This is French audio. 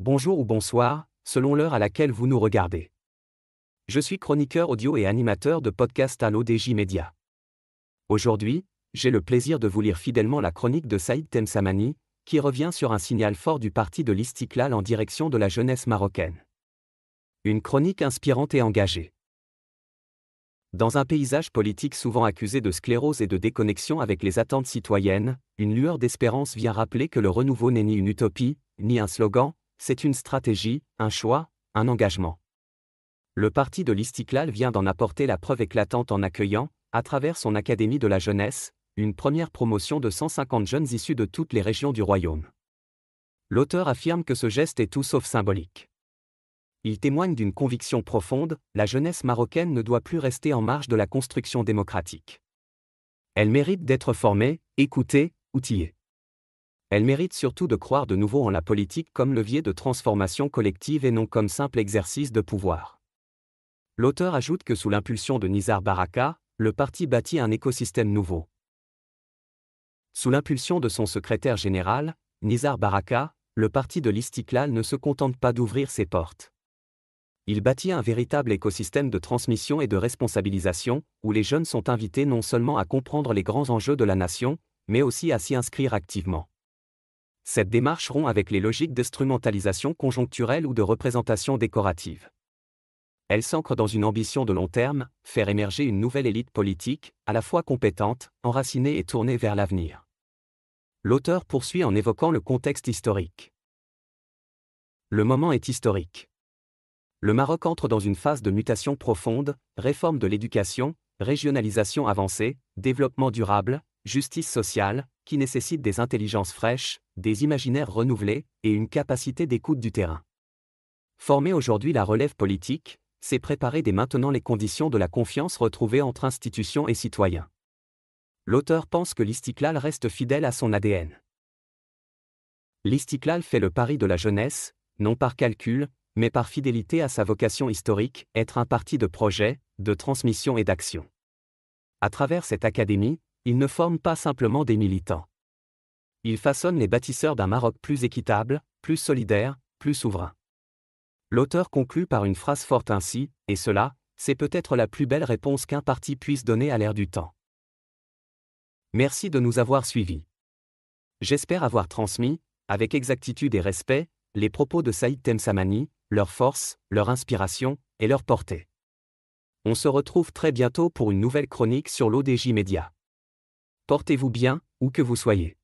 Bonjour ou bonsoir, selon l'heure à laquelle vous nous regardez. Je suis chroniqueur audio et animateur de podcast à l'ODJ Média. Aujourd'hui, j'ai le plaisir de vous lire fidèlement la chronique de Saïd Temsamani, qui revient sur un signal fort du parti de l'Istiklal en direction de la jeunesse marocaine. Une chronique inspirante et engagée. Dans un paysage politique souvent accusé de sclérose et de déconnexion avec les attentes citoyennes, une lueur d'espérance vient rappeler que le renouveau n'est ni une utopie, ni un slogan, c'est une stratégie, un choix, un engagement. Le parti de l'Istiklal vient d'en apporter la preuve éclatante en accueillant, à travers son Académie de la jeunesse, une première promotion de 150 jeunes issus de toutes les régions du royaume. L'auteur affirme que ce geste est tout sauf symbolique. Il témoigne d'une conviction profonde, la jeunesse marocaine ne doit plus rester en marge de la construction démocratique. Elle mérite d'être formée, écoutée, outillée. Elle mérite surtout de croire de nouveau en la politique comme levier de transformation collective et non comme simple exercice de pouvoir. L'auteur ajoute que sous l'impulsion de Nizar Baraka, le parti bâtit un écosystème nouveau. Sous l'impulsion de son secrétaire général, Nizar Baraka, le parti de l'Istiklal ne se contente pas d'ouvrir ses portes. Il bâtit un véritable écosystème de transmission et de responsabilisation, où les jeunes sont invités non seulement à comprendre les grands enjeux de la nation, mais aussi à s'y inscrire activement. Cette démarche rompt avec les logiques d'instrumentalisation conjoncturelle ou de représentation décorative. Elle s'ancre dans une ambition de long terme, faire émerger une nouvelle élite politique, à la fois compétente, enracinée et tournée vers l'avenir. L'auteur poursuit en évoquant le contexte historique. Le moment est historique. Le Maroc entre dans une phase de mutation profonde, réforme de l'éducation, régionalisation avancée, développement durable, justice sociale, qui nécessite des intelligences fraîches, des imaginaires renouvelés et une capacité d'écoute du terrain. Former aujourd'hui la relève politique, c'est préparer dès maintenant les conditions de la confiance retrouvée entre institutions et citoyens. L'auteur pense que l'Istiklal reste fidèle à son ADN. L'Istiklal fait le pari de la jeunesse, non par calcul, mais par fidélité à sa vocation historique, être un parti de projet, de transmission et d'action. À travers cette académie, il ne forme pas simplement des militants. Il façonne les bâtisseurs d'un Maroc plus équitable, plus solidaire, plus souverain. L'auteur conclut par une phrase forte ainsi, et cela, c'est peut-être la plus belle réponse qu'un parti puisse donner à l'ère du temps. Merci de nous avoir suivis. J'espère avoir transmis, avec exactitude et respect, les propos de Saïd Temsamani, leur force, leur inspiration, et leur portée. On se retrouve très bientôt pour une nouvelle chronique sur l'ODJ Média. Portez-vous bien, où que vous soyez.